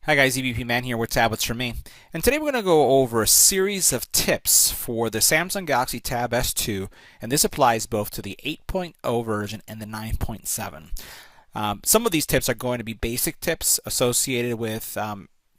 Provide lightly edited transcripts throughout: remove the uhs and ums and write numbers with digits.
Hi guys, EBPMAN here with Tablets for Me. And today we're going to go over a series of tips for the Samsung Galaxy Tab S2, and this applies both to the 8.0 version and the 9.7. Some of these tips are going to be basic tips associated with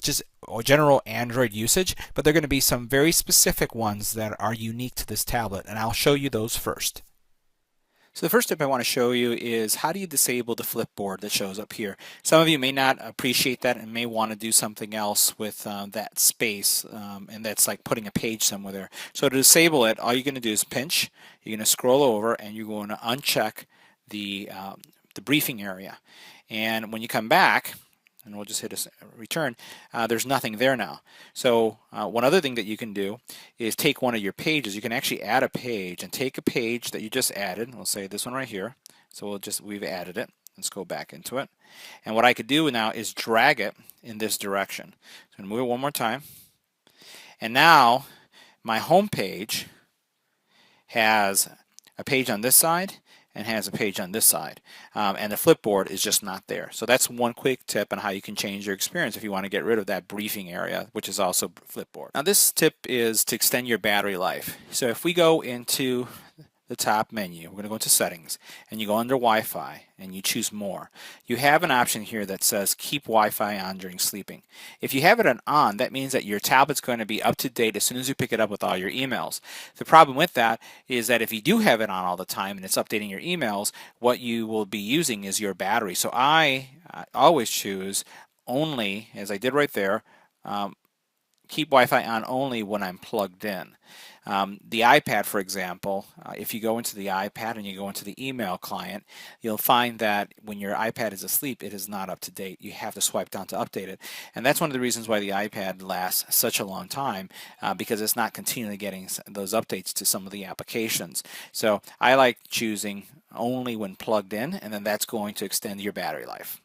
just general Android usage, but they're going to be some very specific ones that are unique to this tablet, and I'll show you those first. So the first tip I want to show you is how do you disable the Flipboard that shows up here. Some of you may not appreciate that and may want to do something else with that space, and that's like putting a page somewhere there. So to disable it, all you're going to do is pinch, you're going to scroll over, and you're going to uncheck the briefing area. And when you come back, and we'll just hit a return, there's nothing there now. So one other thing that you can do is take one of your pages. You can actually add a page and take a page that you just added. We'll say this one right here. So we've added it. Let's go back into it. And what I could do now is drag it in this direction. So I'm going to move it one more time. And now my home page has a page on this side and has a page on this side, and the Flipboard is just not there. So that's one quick tip on how you can change your experience if you want to get rid of that briefing area, which is also Flipboard. Now this tip is to extend your battery life. So if we go into the top menu, we're going to go into settings, and you go under Wi-Fi and you choose more. You have an option here that says keep Wi-Fi on during sleeping. If you have it on, that means that your tablet's going to be up to date as soon as you pick it up with all your emails. The problem with that is that if you do have it on all the time and it's updating your emails, what you will be using is your battery. So I always choose only, as I did right there, keep Wi-Fi on only when I'm plugged in. The iPad, for example, if you go into the iPad and you go into the email client, you'll find that when your iPad is asleep, it is not up to date. You have to swipe down to update it. And that's one of the reasons why the iPad lasts such a long time, because it's not continually getting those updates to some of the applications. So I like choosing only when plugged in, and then that's going to extend your battery life.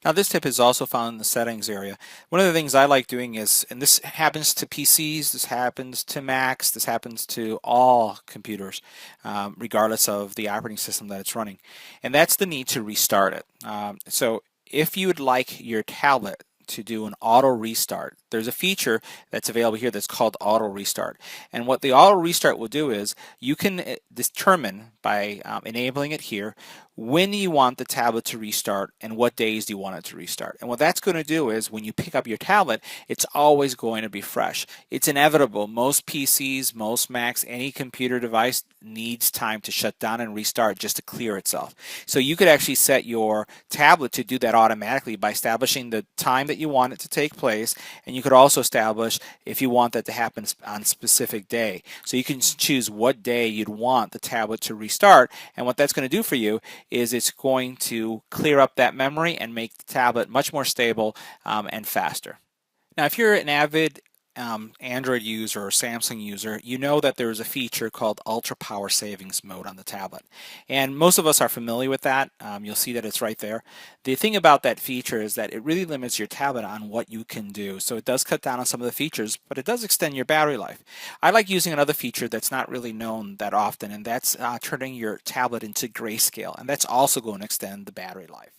Now this tip is also found in the settings area. One of the things I like doing is, and this happens to PCs, this happens to Macs, this happens to all computers, regardless of the operating system that it's running, and that's the need to restart it. So if you would like your tablet to do an auto restart, there's a feature that's available here that's called auto restart. And what the auto restart will do is you can determine by enabling it here when you want the tablet to restart and what days do you want it to restart. And what that's going to do is when you pick up your tablet, it's always going to be fresh. It's inevitable. Most PCs, most Macs, any computer device needs time to shut down and restart just to clear itself. So you could actually set your tablet to do that automatically by establishing the time that you want it to take place, and you could also establish if you want that to happen on a specific day. So you can choose what day you'd want the tablet to restart, and what that's going to do for you is it's going to clear up that memory and make the tablet much more stable and faster. Now if you're an avid Android user or Samsung user, you know that there is a feature called Ultra Power Savings Mode on the tablet. And most of us are familiar with that. You'll see that it's right there. The thing about that feature is that it really limits your tablet on what you can do. So it does cut down on some of the features, but it does extend your battery life. I like using another feature that's not really known that often, and that's turning your tablet into Grayscale. And that's also going to extend the battery life.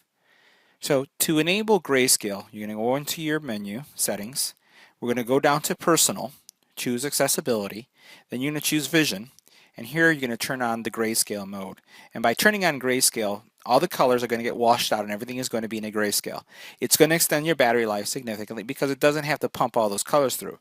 So to enable Grayscale, you're going to go into your menu, Settings. We're going to go down to Personal, choose Accessibility, then you're going to choose Vision, and here you're going to turn on the Grayscale mode. And by turning on Grayscale, all the colors are going to get washed out and everything is going to be in a grayscale. It's going to extend your battery life significantly because it doesn't have to pump all those colors through.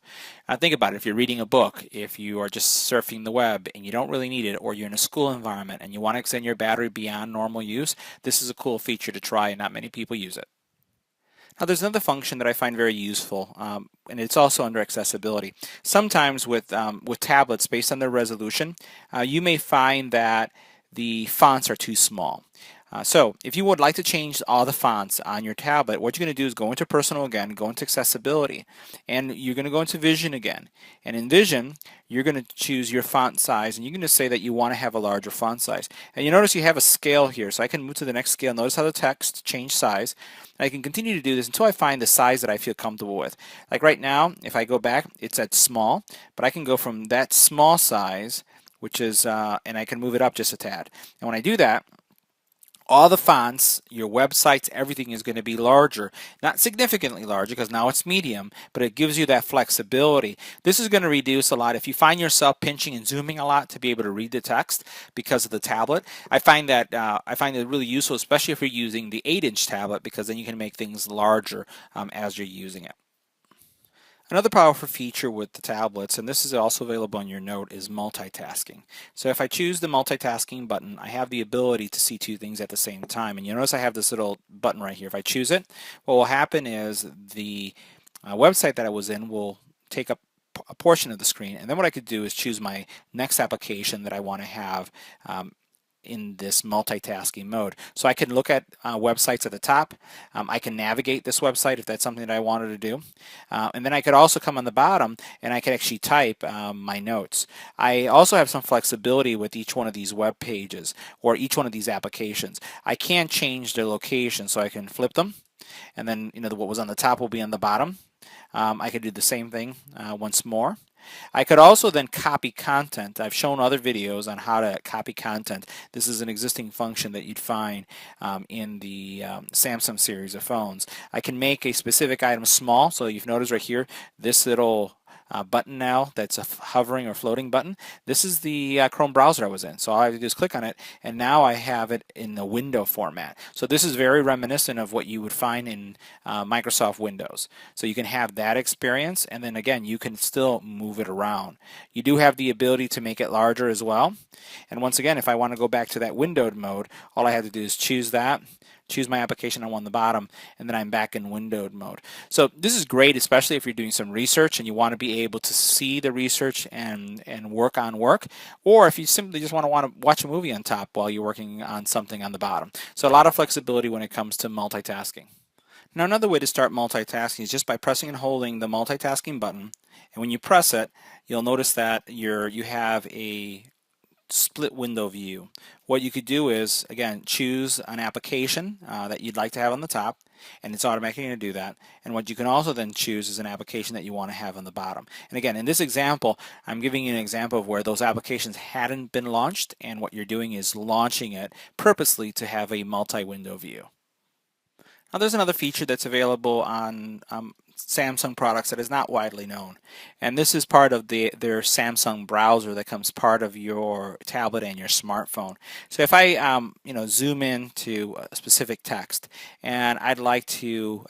Now think about it. If you're reading a book, if you are just surfing the web and you don't really need it, or you're in a school environment and you want to extend your battery beyond normal use, this is a cool feature to try, and not many people use it. Now there's another function that I find very useful, and it's also under accessibility. Sometimes with tablets, based on their resolution, you may find that the fonts are too small. So if you would like to change all the fonts on your tablet, what you're going to do is go into Personal again, go into Accessibility, and you're going to go into Vision again. And in Vision, you're going to choose your font size, and you're going to say that you want to have a larger font size. And you notice you have a scale here, so I can move to the next scale. Notice how the text changed size. And I can continue to do this until I find the size that I feel comfortable with. Like right now, if I go back, it's at small, but I can go from that small size, which is, and I can move it up just a tad. And when I do that, all the fonts, your websites, everything is going to be larger. Not significantly larger because now it's medium, but it gives you that flexibility. This is going to reduce a lot. If you find yourself pinching and zooming a lot to be able to read the text because of the tablet, I find it really useful, especially if you're using the 8-inch tablet, because then you can make things larger as you're using it. Another powerful feature with the tablets, and this is also available on your note, is multitasking. So if I choose the multitasking button, I have the ability to see two things at the same time. And you notice I have this little button right here. If I choose it, what will happen is the website that I was in will take up a portion of the screen. And then what I could do is choose my next application that I want to have in this multitasking mode. So I can look at websites at the top. I can navigate this website if that's something that I wanted to do. And then I could also come on the bottom and I could actually type my notes. I also have some flexibility with each one of these web pages or each one of these applications. I can change their location, so I can flip them, and then what was on the top will be on the bottom. I could do the same thing once more. I could also then copy content. I've shown other videos on how to copy content. This is an existing function that you'd find in the Samsung series of phones. I can make a specific item small, so you've noticed right here this little button now that's a hovering or floating button. This is the Chrome browser I was in. So all I have to do is click on it, and now I have it in the window format. So this is very reminiscent of what you would find in Microsoft Windows. So you can have that experience, and then again, you can still move it around. You do have the ability to make it larger as well. And once again, if I want to go back to that windowed mode, all I have to do is choose that, choose my application on the bottom, and then I'm back in windowed mode. So this is great, especially if you're doing some research and you want to be able to see the research and work on work, or if you simply just want to watch a movie on top while you're working on something on the bottom. So a lot of flexibility when it comes to multitasking. Now another way to start multitasking is just by pressing and holding the multitasking button, and when you press it, you'll notice that you have a split window view. What you could do is, again, choose an application that you'd like to have on the top, and it's automatically going to do that. And what you can also then choose is an application that you want to have on the bottom. And again, in this example, I'm giving you an example of where those applications hadn't been launched, and what you're doing is launching it purposely to have a multi-window view. Now there's another feature that's available on Samsung products that is not widely known, and this is part of their Samsung browser that comes part of your tablet and your smartphone. So if I zoom in to a specific text and I'd like to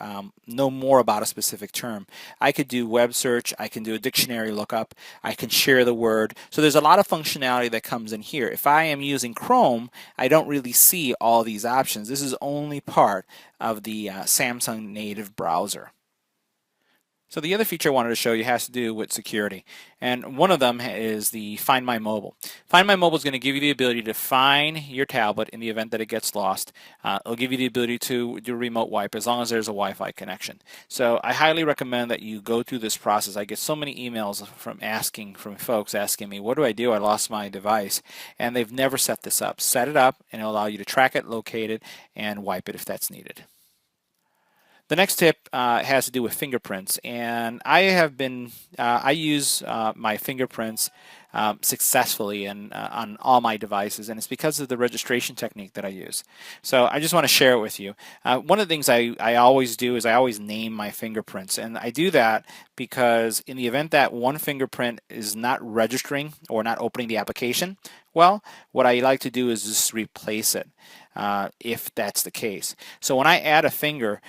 know more about a specific term, I could do web search, I can do a dictionary lookup, I can share the word. So there's a lot of functionality that comes in here. If I am using Chrome, I don't really see all these options. This is only part of the Samsung native browser. So the other feature I wanted to show you has to do with security, and one of them is the Find My Mobile. Find My Mobile is going to give you the ability to find your tablet in the event that it gets lost. It'll give you the ability to do a remote wipe as long as there's a Wi-Fi connection. So I highly recommend that you go through this process. I get so many emails from folks asking me, what do I do? I lost my device, and they've never set this up. Set it up, and it'll allow you to track it, locate it, and wipe it if that's needed. The next tip has to do with fingerprints, and I use my fingerprints successfully on all my devices, and it's because of the registration technique that I use. So I just want to share it with you. One of the things I always do is I always name my fingerprints, and I do that because in the event that one fingerprint is not registering or not opening the application, well, what I like to do is just replace it if that's the case. So when I add a fingerprint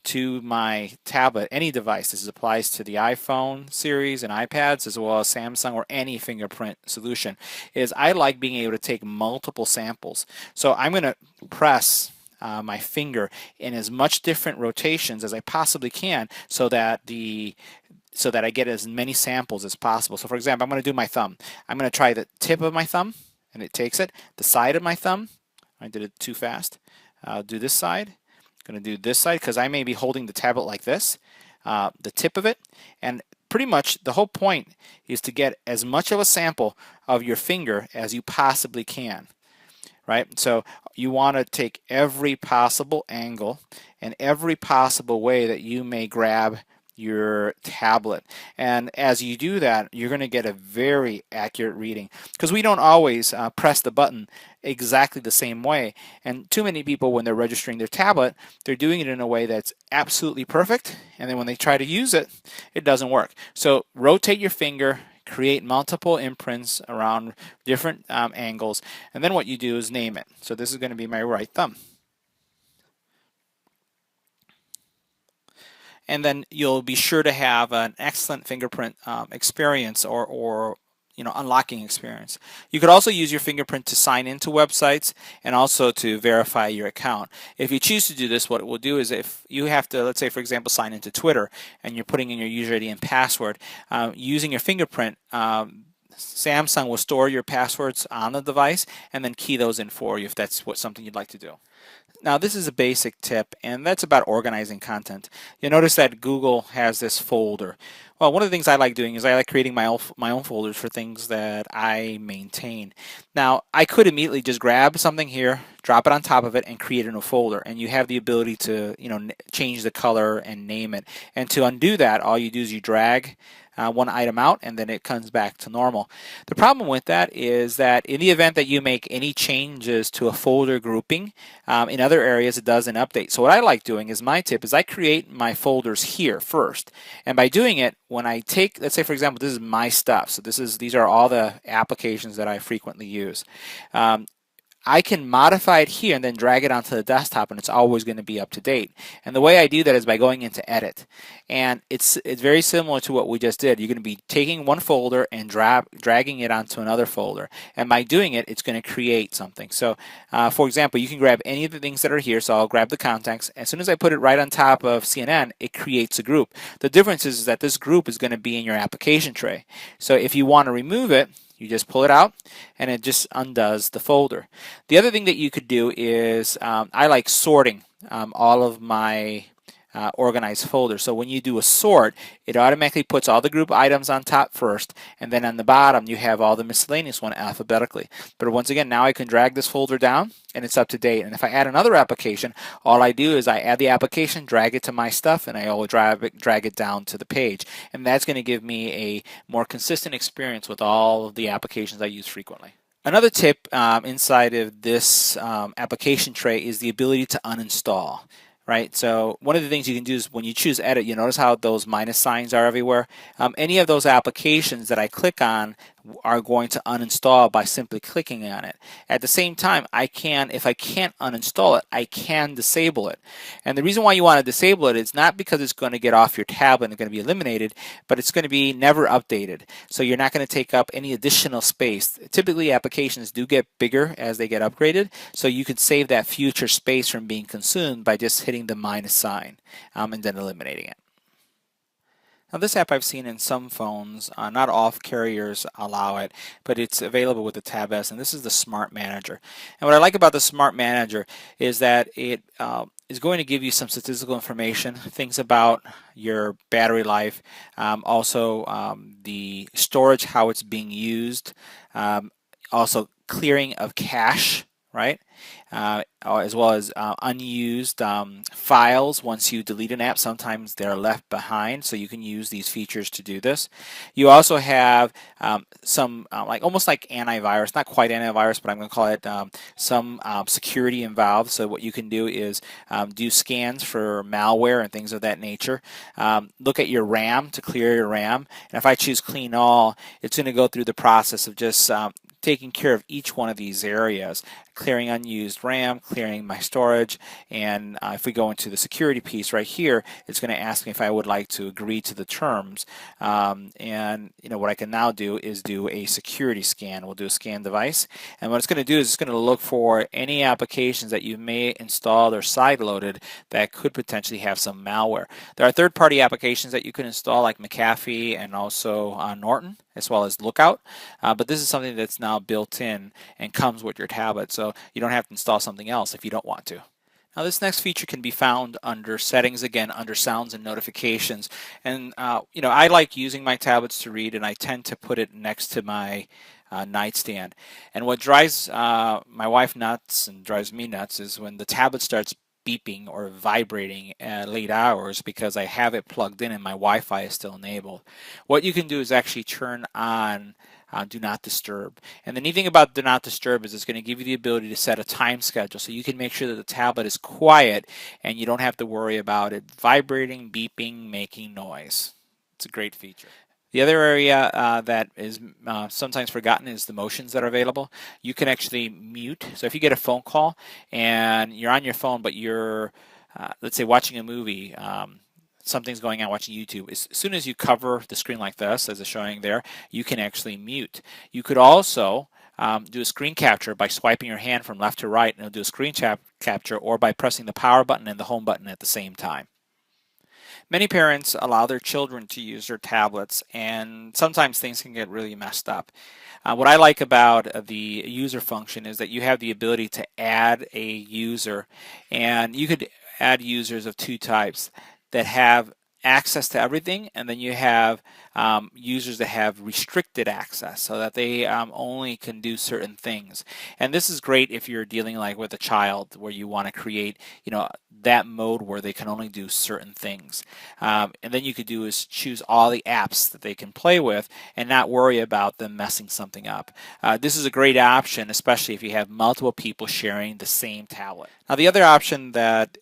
to my tablet, any device, this applies to the iPhone series and iPads as well as Samsung or any fingerprint solution, is I like being able to take multiple samples. So I'm going to press my finger in as much different rotations as I possibly can so that I get as many samples as possible. So for example, I'm going to do my thumb. I'm going to try the tip of my thumb, and it takes it. The side of my thumb, I did it too fast. I'll do this side. Going to do this side because I may be holding the tablet like this, the tip of it, and pretty much the whole point is to get as much of a sample of your finger as you possibly can, right? So you want to take every possible angle and every possible way that you may grab your tablet. And as you do that, you're going to get a very accurate reading, because we don't always press the button exactly the same way. And too many people, when they're registering their tablet, they're doing it in a way that's absolutely perfect, and then when they try to use it, it doesn't work. So rotate your finger, create multiple imprints around different angles, and then what you do is name it. So this is going to be my right thumb. And then you'll be sure to have an excellent fingerprint experience, or unlocking experience. You could also use your fingerprint to sign into websites and also to verify your account. If you choose to do this, what it will do is, if you have to, let's say for example, sign into Twitter and you're putting in your user ID and password, using your fingerprint, Samsung will store your passwords on the device and then key those in for you if that's something you'd like to do. Now this is a basic tip, and that's about organizing content. You'll notice that Google has this folder. Well, one of the things I like doing is I like creating my own folders for things that I maintain. Now I could immediately just grab something here, drop it on top of it, and create a new folder, and you have the ability to change the color and name it. And to undo that, all you do is you drag one item out, and then it comes back to normal. The problem with that is that in the event that you make any changes to a folder grouping in other areas, it doesn't update. So what I like doing is, my tip is, I create my folders here first, and by doing it, when I take, let's say for example, this is my stuff, so these are all the applications that I frequently use. I can modify it here and then drag it onto the desktop, and it's always going to be up to date. And the way I do that is by going into Edit. And it's very similar to what we just did. You're going to be taking one folder and dragging it onto another folder. And by doing it, it's going to create something. So, for example, you can grab any of the things that are here. So I'll grab the contacts. As soon as I put it right on top of CNN, it creates a group. The difference is that this group is going to be in your application tray. So if you want to remove it, you just pull it out and it just undoes the folder. The other thing that you could do is, I like sorting all of my organized folders. So when you do a sort, it automatically puts all the group items on top first, and then on the bottom you have all the miscellaneous one alphabetically. But once again, now I can drag this folder down and it's up to date. And if I add another application, all I do is I add the application, drag it to my stuff, and I will drag it down to the page. And that's going to give me a more consistent experience with all of the applications I use frequently. Another tip inside of this application tray is the ability to uninstall. Right, so one of the things you can do is, when you choose Edit, you notice how those minus signs are everywhere. Any of those applications that I click on are going to uninstall by simply clicking on it. At the same time, if I can't uninstall it, I can disable it. And the reason why you want to disable it is not because it's going to get off your tablet and it's going to be eliminated, but it's going to be never updated. So you're not going to take up any additional space. Typically, applications do get bigger as they get upgraded, so you could save that future space from being consumed by just hitting the minus sign and then eliminating it. Now this app I've seen in some phones, not all carriers allow it, but it's available with the Tab S, and this is the Smart Manager. And what I like about the Smart Manager is that it is going to give you some statistical information, things about your battery life, also the storage, how it's being used, also clearing of cache, right? As well as unused files. Once you delete an app, sometimes they're left behind, so you can use these features to do this. You also have some almost like antivirus, not quite antivirus, but I'm going to call it some security involved. So what you can do is do scans for malware and things of that nature. Look at your RAM to clear your RAM, and if I choose Clean All, it's going to go through the process of just taking care of each one of these areas, clearing unused RAM, clearing my storage, and if we go into the security piece right here, it's going to ask me if I would like to agree to the terms. And what I can now do is do a security scan. We'll do a scan device, and what it's going to do is it's going to look for any applications that you may install or side-loaded that could potentially have some malware. There are third-party applications that you can install, like McAfee and also Norton, as well as Lookout, but this is something that's now built in and comes with your tablet, so you don't have to install something else if you don't want to. Now this next feature can be found under Settings, again under Sounds and Notifications, and I like using my tablets to read, and I tend to put it next to my nightstand. And what drives my wife nuts and drives me nuts is when the tablet starts beeping or vibrating at late hours because I have it plugged in and my Wi-Fi is still enabled. What you can do is actually turn on Do Not Disturb. And the neat thing about Do Not Disturb is it's going to give you the ability to set a time schedule so you can make sure that the tablet is quiet and you don't have to worry about it vibrating, beeping, making noise. It's a great feature. The other area that is sometimes forgotten is the motions that are available. You can actually mute. So if you get a phone call and you're on your phone, but you're, let's say, watching a movie, something's going on watching YouTube, as soon as you cover the screen like this, as it's showing there, you can actually mute. You could also do a screen capture by swiping your hand from left to right, and it'll do a screen capture, or by pressing the power button and the home button at the same time. Many parents allow their children to use their tablets, and sometimes things can get really messed up. What I like about the user function is that you have the ability to add a user, and you could add users of two types that have access to everything, and then you have users that have restricted access so that they only can do certain things. And this is great if you're dealing like with a child where you want to create, that mode where they can only do certain things. And then you could do is choose all the apps that they can play with and not worry about them messing something up. This is a great option, especially if you have multiple people sharing the same tablet. Now, the other option that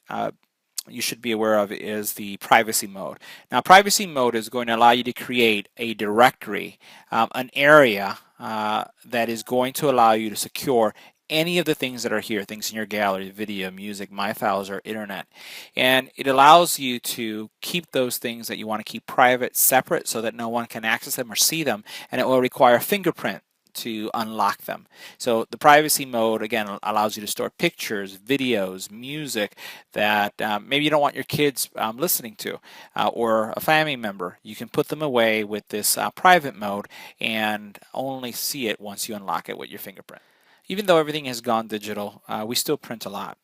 you should be aware of is the privacy mode. Now, privacy mode is going to allow you to create a directory, an area that is going to allow you to secure any of the things that are here, things in your gallery, video, music, My Files, or internet. And it allows you to keep those things that you want to keep private separate so that no one can access them or see them, and it will require a fingerprint to unlock them. So the privacy mode, again, allows you to store pictures, videos, music that maybe you don't want your kids listening to, or a family member. You can put them away with this private mode and only see it once you unlock it with your fingerprint. Even though everything has gone digital, we still print a lot.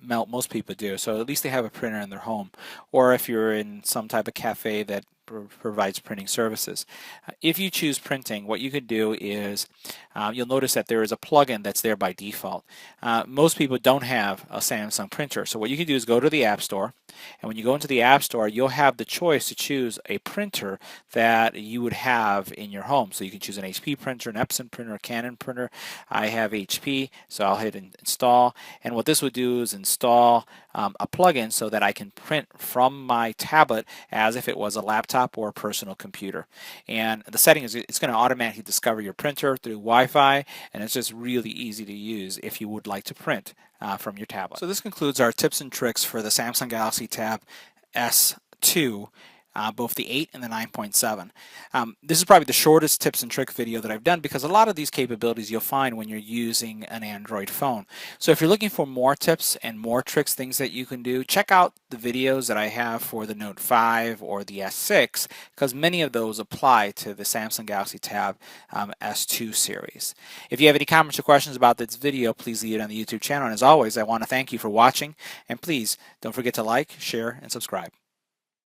Most people do. So at least they have a printer in their home. Or if you're in some type of cafe that provides printing services. If you choose printing, what you could do is you'll notice that there is a plugin that's there by default. Most people don't have a Samsung printer, so what you can do is go to the App Store, and when you go into the App Store, you'll have the choice to choose a printer that you would have in your home. So you can choose an HP printer, an Epson printer, a Canon printer. I have HP, so I'll hit install, and what this would do is install a plugin so that I can print from my tablet as if it was a laptop or a personal computer. And the setting is it's going to automatically discover your printer through Wi-Fi, and it's just really easy to use if you would like to print from your tablet. So this concludes our tips and tricks for the Samsung Galaxy Tab S2. Both the 8 and the 9.7. This is probably the shortest tips and trick video that I've done because a lot of these capabilities you'll find when you're using an Android phone. So if you're looking for more tips and more tricks, things that you can do, check out the videos that I have for the Note 5 or the S6 because many of those apply to the Samsung Galaxy Tab S2 series. If you have any comments or questions about this video, please leave it on the YouTube channel. And as always, I want to thank you for watching, and please don't forget to like, share, and subscribe.